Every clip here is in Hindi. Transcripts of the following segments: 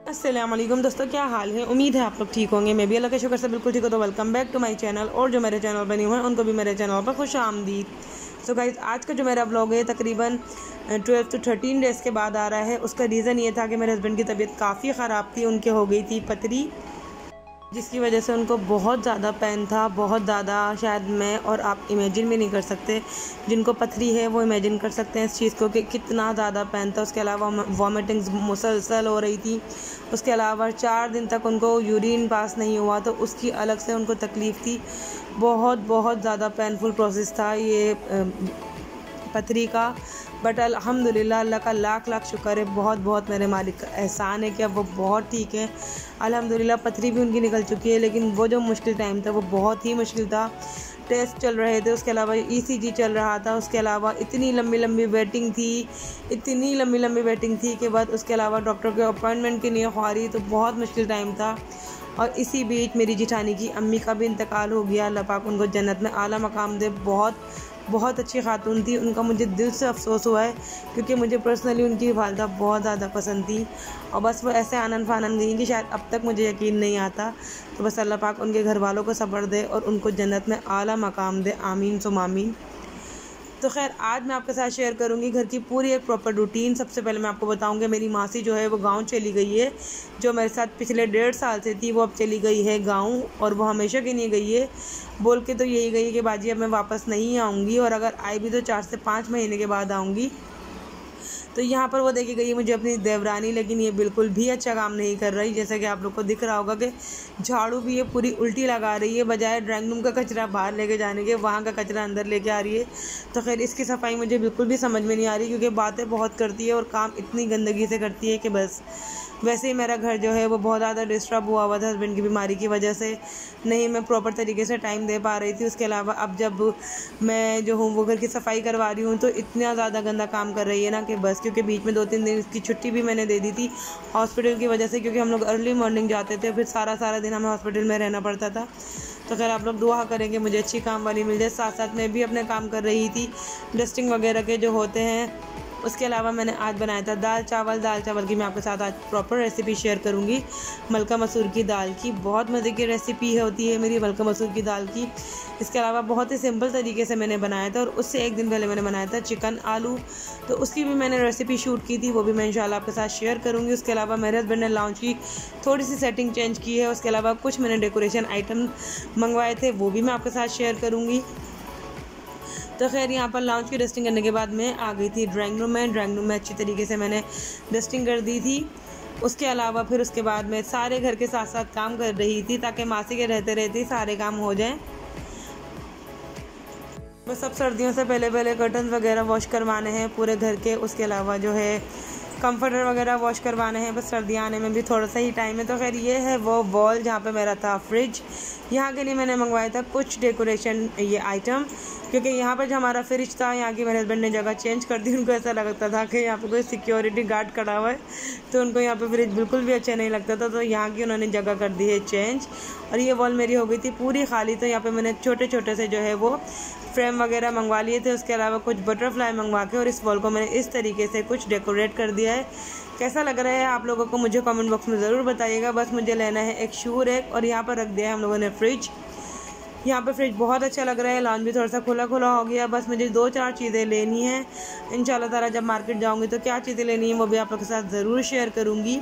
अस्सलाम वालेकुम दोस्तों, क्या हाल है। उम्मीद है आप लोग ठीक होंगे। मैं भी अल्लाह के शुक्र से बिल्कुल ठीक हूँ। तो welcome back to my channel. और जो मेरे चैनल बने हुए हैं उनको भी मेरे चैनल पर खुश आमदीद। सो गाइस, आज का जो मेरा ब्लॉग है तकरीबन 12 to 13 डेज़ के बाद आ रहा है। उसका रीज़न ये था कि मेरे हस्बैंड की तबीयत काफ़ी ख़राब थी। उनके हो गई थी पथरी, जिसकी वजह से उनको बहुत ज़्यादा पेन था, बहुत ज़्यादा। शायद मैं और आप इमेजिन भी नहीं कर सकते। जिनको पथरी है वो इमेजिन कर सकते हैं इस चीज़ को कि कितना ज़्यादा पेन था। उसके अलावा वॉमिटिंग्स मुसलसल हो रही थी। उसके अलावा 4 दिन तक उनको यूरिन पास नहीं हुआ, तो उसकी अलग से उनको तकलीफ़ थी। बहुत बहुत ज़्यादा पेनफुल प्रोसेस था ये पथरी का। बट अल्हम्दुलिल्लाह, अल्लाह का लाख लाख शुक्र है, बहुत बहुत मेरे मालिक का एहसान है कि अब वो बहुत ठीक है अल्हम्दुलिल्लाह। पथरी भी उनकी निकल चुकी है, लेकिन वो जो मुश्किल टाइम था वो बहुत ही मुश्किल था। टेस्ट चल रहे थे, उसके अलावा ECG चल रहा था, उसके अलावा इतनी लंबी लंबी वेटिंग थी कि बाद उसके अलावा डॉक्टर के अपॉइंटमेंट के लिए ख्वारी। तो बहुत मुश्किल टाइम था। और इसी बीच मेरी जिठानी की अम्मी का भी इंतकाल हो गया। अल्लाह पाक उनको जन्नत में आला मकाम दे। बहुत अच्छी खातून थी। उनका मुझे दिल से अफसोस हुआ है, क्योंकि मुझे पर्सनली उनकी वालदा बहुत ज़्यादा पसंद थी। और बस वो ऐसे आनन फानन गई कि शायद अब तक मुझे यकीन नहीं आता। तो बस अल्लाह पाक उनके घर वालों को सब्र दे और उनको जन्नत में आला मकाम दे। आमीन सुम आमीन। तो खैर, आज मैं आपके साथ शेयर करूंगी घर की पूरी एक प्रॉपर रूटीन। सबसे पहले मैं आपको बताऊंगी मेरी मासी जो है वो गांव चली गई है। जो मेरे साथ पिछले 1.5 साल से थी वो अब चली गई है गांव, और वो हमेशा के लिए गई है। बोल के तो यही गई कि बाजी अब मैं वापस नहीं आऊँगी, और अगर आई भी तो 4 से 5 महीने के बाद आऊँगी। तो यहाँ पर वो देखी गई मुझे अपनी देवरानी, लेकिन ये बिल्कुल भी अच्छा काम नहीं कर रही। जैसा कि आप लोग को दिख रहा होगा कि झाड़ू भी ये पूरी उल्टी लगा रही है, बजाय ड्राइंग रूम का कचरा बाहर लेके जाने के वहाँ का कचरा अंदर लेके आ रही है। तो खैर, इसकी सफाई मुझे बिल्कुल भी समझ में नहीं आ रही, क्योंकि बातें बहुत करती है और काम इतनी गंदगी से करती है कि बस। वैसे ही मेरा घर जो है वो बहुत ज़्यादा डिस्टर्ब हुआ था हस्बैंड की बीमारी की वजह से। नहीं मैं प्रॉपर तरीके से टाइम दे पा रही थी। उसके अलावा अब जब मैं जो हूँ वो घर की सफाई करवा रही हूँ, तो इतना ज़्यादा गंदा काम कर रही है ना कि बस। क्योंकि बीच में 2-3 दिन की छुट्टी भी मैंने दे दी थी हॉस्पिटल की वजह से, क्योंकि हम लोग अर्ली मॉर्निंग जाते थे, फिर सारा दिन हमें हॉस्पिटल में रहना पड़ता था। तो खैर, आप लोग दुआ करेंगे मुझे अच्छी काम वाली मिल जाए। साथ साथ मैं भी अपने काम कर रही थी, डस्टिंग वगैरह के जो होते हैं। उसके अलावा मैंने आज बनाया था दाल चावल की मैं आपके साथ आज प्रॉपर रेसिपी शेयर करूंगी। मलका मसूर की दाल की बहुत मज़े की रेसिपी होती है मेरी मलका मसूर की दाल की। इसके अलावा बहुत ही सिंपल तरीके से मैंने बनाया था, और उससे 1 दिन पहले मैंने बनाया था चिकन आलू। तो उसकी भी मैंने रेसिपी शूट की थी, वो भी मैं इंशाल्लाह आपके साथ शेयर करूँगी। उसके अलावा मेरे हस्बैंड ने लाउंज की थोड़ी सी सेटिंग चेंज की है। उसके अलावा कुछ मैंने डेकोरेशन आइटम मंगवाए थे, वो भी मैं आपके साथ शेयर करूँगी। तो खैर, यहाँ पर लाउंज की डस्टिंग करने के बाद मैं आ गई थी ड्राइंग रूम में अच्छी तरीके से मैंने डस्टिंग कर दी थी। उसके अलावा फिर उसके बाद मैं सारे घर के साथ साथ काम कर रही थी, ताकि मासी के रहते सारे काम हो जाएं। बस अब सर्दियों से पहले कर्टन वगैरह वॉश करवाने हैं पूरे घर के। उसके अलावा जो है कंफर्टर वगैरह वॉश करवाने हैं। बस सर्दियाँ आने में भी थोड़ा सा ही टाइम है। तो खैर, ये है वो वॉल जहाँ पे मेरा था फ्रिज। यहाँ के लिए मैंने मंगवाया था कुछ डेकोरेशन ये आइटम, क्योंकि यहाँ पर जो हमारा फ्रिज था, यहाँ की मेरे हस्बैंड ने जगह चेंज कर दी। उनको ऐसा लगता था कि यहाँ पे कोई सिक्योरिटी गार्ड खड़ा हुआ है, तो उनको यहाँ पे फ्रिज बिल्कुल भी अच्छा नहीं लगता था। तो यहाँ की उन्होंने जगह कर दी है चेंज, और ये वॉल मेरी हो गई थी पूरी खाली। तो यहाँ पे मैंने छोटे छोटे से जो है वो फ्रेम वगैरह मंगवा लिए थे। उसके अलावा कुछ बटरफ्लाई मंगवा के और इस वॉल को मैंने इस तरीके से कुछ डेकोरेट कर दिया है। कैसा लग रहा है आप लोगों को मुझे कमेंट बॉक्स में ज़रूर बताइएगा। बस मुझे लेना है एक शू रैक, और यहाँ पर रख दिया है हम लोगों ने फ्रिज। यहाँ पे फ्रिज बहुत अच्छा लग रहा है। लॉन्च भी थोड़ा सा खुला हो गया। बस मुझे 2-4 चीज़ें लेनी है इंशाल्लाह ताला। जब मार्केट जाऊँगी तो क्या चीज़ें लेनी है वो भी आप लोगों के साथ ज़रूर शेयर करूँगी।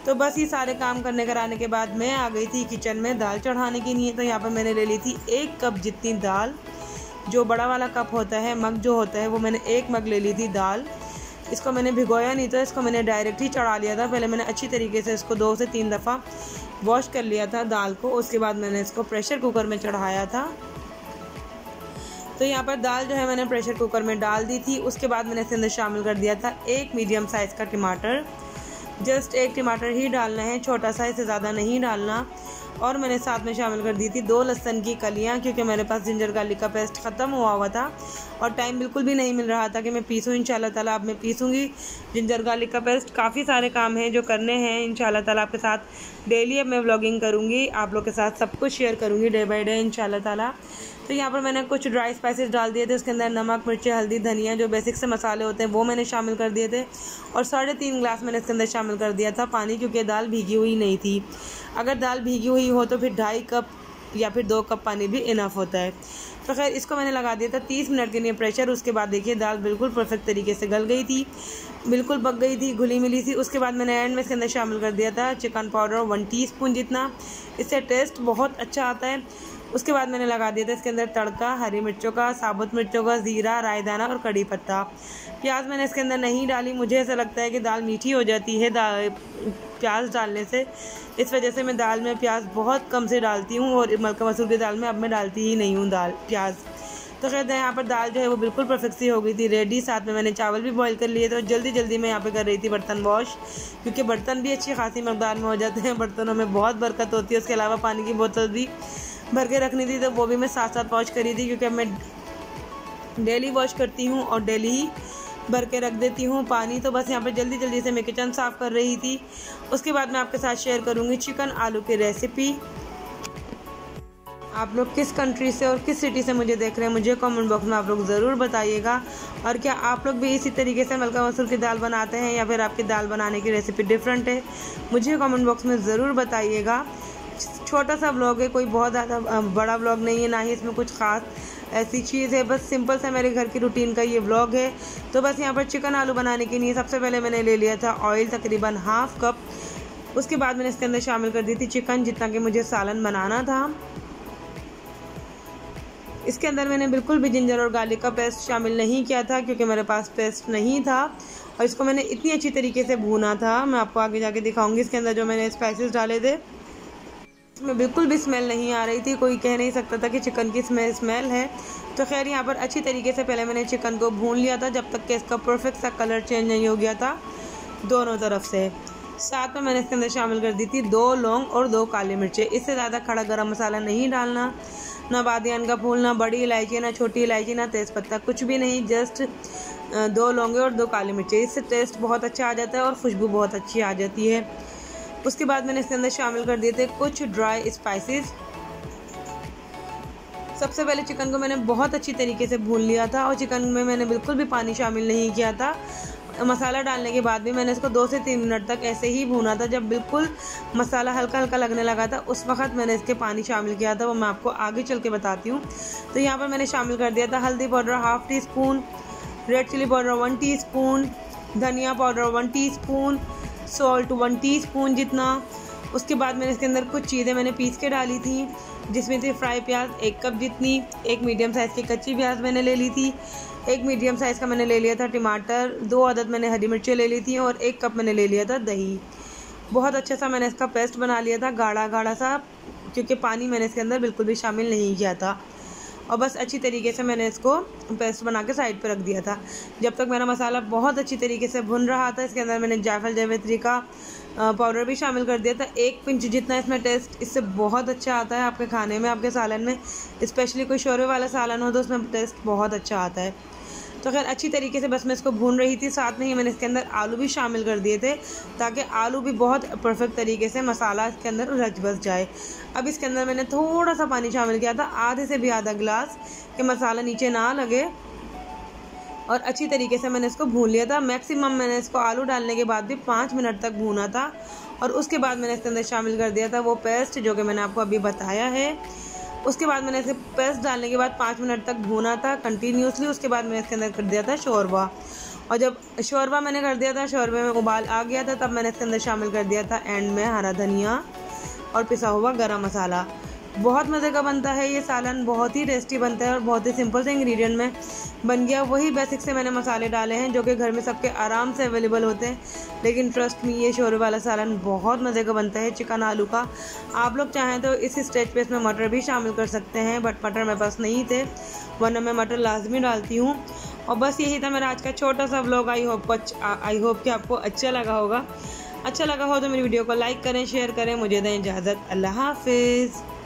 तो बस ये सारे काम करने कराने के बाद मैं आ गई थी किचन में दाल चढ़ाने के लिए। तो यहाँ पर मैंने ले ली थी 1 कप जितनी दाल। जो बड़ा वाला कप होता है, मग जो होता है, वो मैंने 1 मग ले ली थी दाल। इसको मैंने भिगोया नहीं था, इसको मैंने डायरेक्ट ही चढ़ा लिया था। पहले मैंने अच्छी तरीके से इसको 2 से 3 दफ़ा वॉश कर लिया था दाल को। उसके बाद मैंने इसको प्रेशर कुकर में चढ़ाया था। तो यहाँ पर दाल जो है मैंने प्रेशर कुकर में डाल दी थी। उसके बाद मैंने इसके अंदर शामिल कर दिया था 1 मीडियम साइज़ का टमाटर। जस्ट 1 टमाटर ही डालना है, छोटा सा, इससे ज़्यादा नहीं डालना। और मैंने साथ में शामिल कर दी थी 2 लहसुन की कलियाँ, क्योंकि मेरे पास जिंजर गार्लिक का पेस्ट ख़त्म हुआ था। और टाइम बिल्कुल भी नहीं मिल रहा था कि मैं पीसूँ। इंशाल्लाह ताला अब मैं पीसूँगी। जिंजर गार्लिक का पेस्ट, काफ़ी सारे काम हैं जो करने हैं। इंशाल्लाह ताला आपके साथ डेली अब मैं व्लॉगिंग करूँगी, आप लोग के साथ सब कुछ शेयर करूँगी डे बाय डे इंशाल्लाह ताला। तो यहाँ पर मैंने कुछ ड्राई स्पाइसेस डाल दिए थे, उसके अंदर नमक, मिर्ची, हल्दी, धनिया, जो बेसिक से मसाले होते हैं वो मैंने शामिल कर दिए थे। और 3.5 ग्लास मैंने इसके अंदर शामिल कर दिया था पानी, क्योंकि दाल भीगी हुई नहीं थी। अगर दाल भीगी हुई हो तो फिर 2.5 कप या फिर 2 कप पानी भी इनफ होता है। तो खैर इसको मैंने लगा दिया था 30 मिनट के लिए प्रेशर। उसके बाद देखिए दाल बिल्कुल परफेक्ट तरीके से गल गई थी, बिल्कुल पक गई थी, घुली मिली थी। उसके बाद मैंने एंड में इसके अंदर शामिल कर दिया था चिकन पाउडर 1 टीस्पून जितना, इससे टेस्ट बहुत अच्छा आता है। उसके बाद मैंने लगा दिया था इसके अंदर तड़का, हरी मिर्चों का, साबुत मिर्चों का, ज़ीरा, रायदाना और कड़ी पत्ता। प्याज मैंने इसके अंदर नहीं डाली, मुझे ऐसा लगता है कि दाल मीठी हो जाती है प्याज डालने से, इस वजह से मैं दाल में प्याज बहुत कम से डालती हूँ। और मलका मसूर की दाल में अब मैं डालती ही नहीं हूँ प्याज। तो खैर यहाँ पर दाल जो है वो बिल्कुल परफेक्ट सी हो गई थी रेडी। साथ में मैंने चावल भी बॉईल कर लिए थे। और जल्दी जल्दी मैं यहाँ पे कर रही थी बर्तन वॉश, क्योंकि बर्तन भी अच्छी खासी मकदार में हो जाते हैं, बर्तनों में बहुत बरकत होती है। उसके अलावा पानी की बोतल भी भर के रखनी थी, तो वो भी मैं साथ साथ वॉश करी थी, क्योंकि मैं डेली वॉश करती हूँ और डेली ही भर के रख देती हूँ पानी। तो बस यहाँ पर जल्दी जल्दी से मैं किचन साफ़ कर रही थी। उसके बाद मैं आपके साथ शेयर करूँगी चिकन आलू की रेसिपी। आप लोग किस कंट्री से और किस सिटी से मुझे देख रहे हैं, मुझे कमेंट बॉक्स में आप लोग ज़रूर बताइएगा। और क्या आप लोग भी इसी तरीके से मलका मसूर की दाल बनाते हैं, या फिर आपकी दाल बनाने की रेसिपी डिफरेंट है, मुझे कमेंट बॉक्स में ज़रूर बताइएगा। छोटा सा व्लॉग है, कोई बहुत ज़्यादा बड़ा व्लॉग नहीं है, ना ही इसमें कुछ ख़ास ऐसी चीज़ है, बस सिंपल सा मेरे घर की रूटीन का ये व्लॉग है। तो बस यहाँ पर चिकन आलू बनाने के लिए सबसे पहले मैंने ले लिया था ऑयल, तकरीबन 1/2 कप। उसके बाद मैंने इसके अंदर शामिल कर दी थी चिकन, जितना कि मुझे सालन बनाना था। इसके अंदर मैंने बिल्कुल भी जिंजर और गार्लिक का पेस्ट शामिल नहीं किया था, क्योंकि मेरे पास पेस्ट नहीं था। और इसको मैंने इतनी अच्छी तरीके से भूना था, मैं आपको आगे जाके दिखाऊंगी। इसके अंदर जो मैंने स्पाइसेस डाले थे इसमें बिल्कुल भी स्मेल नहीं आ रही थी, कोई कह नहीं सकता था कि चिकन की स्मेल है। तो खैर यहाँ पर अच्छी तरीके से पहले मैंने चिकन को भून लिया था, जब तक कि इसका परफेक्ट सा कलर चेंज नहीं हो गया था दोनों तरफ से। साथ में मैंने इसके अंदर शामिल कर दी थी 2 लौंग और 2 काली मिर्चें। इससे ज़्यादा खड़ा गरम मसाला नहीं डालना, ना बादियान का फूल, ना बड़ी इलायची, ना छोटी इलायची, ना तेज़पत्ता, कुछ भी नहीं, जस्ट 2 लौंगे और 2 काली मिर्चें। इससे टेस्ट बहुत अच्छा आ जाता है और खुशबू बहुत अच्छी आ जाती है। उसके बाद मैंने इसके अंदर शामिल कर दिए थे कुछ ड्राई स्पाइसेस। सबसे पहले चिकन को मैंने बहुत अच्छी तरीके से भून लिया था, और चिकन में मैंने बिल्कुल भी पानी शामिल नहीं किया था। मसाला डालने के बाद भी मैंने इसको 2 से 3 मिनट तक ऐसे ही भूना था। जब बिल्कुल मसाला हल्का हल्का लगने लगा था, उस वक्त मैंने इसके पानी शामिल किया था, वो मैं आपको आगे चल के बताती हूँ। तो यहाँ पर मैंने शामिल कर दिया था हल्दी powder 1/2 teaspoon, red chilli powder 1 teaspoon, धनिया पाउडर 1 टीस्पून, सॉल्ट 1 टीस्पून जितना। उसके बाद मैंने इसके अंदर कुछ चीज़ें मैंने पीस के डाली थी, जिसमें से फ्राई प्याज 1 कप जितनी, 1 मीडियम साइज़ की कच्ची प्याज मैंने ले ली थी, 1 मीडियम साइज़ का मैंने ले लिया था टमाटर, 2 अदद मैंने हरी मिर्चें ले ली थी, और 1 कप मैंने ले लिया था दही। बहुत अच्छा सा मैंने इसका पेस्ट बना लिया था, गाढ़ा गाढ़ा सा, क्योंकि पानी मैंने इसके अंदर बिल्कुल भी शामिल नहीं किया था। और बस अच्छी तरीके से मैंने इसको पेस्ट बना के साइड पर रख दिया था। जब तक मेरा मसाला बहुत अच्छी तरीके से भुन रहा था, इसके अंदर मैंने जायफल जावित्री का पाउडर भी शामिल कर दिया था, 1 पिंच जितना। इसमें टेस्ट इससे बहुत अच्छा आता है आपके खाने में, आपके सालन में, स्पेशली कोई शोरबे वाला सालन हो तो उसमें टेस्ट बहुत अच्छा आता है। तो खैर अच्छी तरीके से बस मैं इसको भून रही थी। साथ में ही मैंने इसके अंदर आलू भी शामिल कर दिए थे, ताकि आलू भी बहुत परफेक्ट तरीके से मसाला इसके अंदर रच बस जाए। अब इसके अंदर मैंने थोड़ा सा पानी शामिल किया था, आधे से भी आधा गिलास, कि मसाला नीचे ना लगे। और अच्छी तरीके से मैंने इसको भून लिया था। मैक्सिमम मैंने इसको आलू डालने के बाद भी 5 मिनट तक भूना था। और उसके बाद मैंने इसके अंदर शामिल कर दिया था वो पेस्ट जो कि मैंने आपको अभी बताया है। उसके बाद मैंने इसे पेस्ट डालने के बाद 5 मिनट तक भूना था कंटिन्यूसली। उसके बाद मैंने इसके अंदर कर दिया था शोरबा, और जब शोरबा मैंने कर दिया था, शोरबे में उबाल आ गया था, तब मैंने इसके अंदर शामिल कर दिया था एंड में हरा धनिया और पिसा हुआ गरम मसाला। बहुत मज़े का बनता है ये सालन, बहुत ही टेस्टी बनता है और बहुत ही सिंपल से इंग्रेडिएंट में बन गया। वही बेसिक से मैंने मसाले डाले हैं जो कि घर में सबके आराम से अवेलेबल होते हैं, लेकिन ट्रस्ट मी ये शोरबे वाला सालन बहुत मज़े का बनता है चिकन आलू का। आप लोग चाहें तो इस स्टेज पे इसमें मटर भी शामिल कर सकते हैं, बट मटर मेरे पास नहीं थे, वरना मैं मटर लाजमी डालती हूँ। और बस यही था मेरा आज का छोटा सा व्लॉग। आई होप कि आपको अच्छा लगा होगा। अच्छा लगा हो तो मेरी वीडियो को लाइक करें, शेयर करें। मुझे दें इजाज़त। अल्लाह हाफिज़।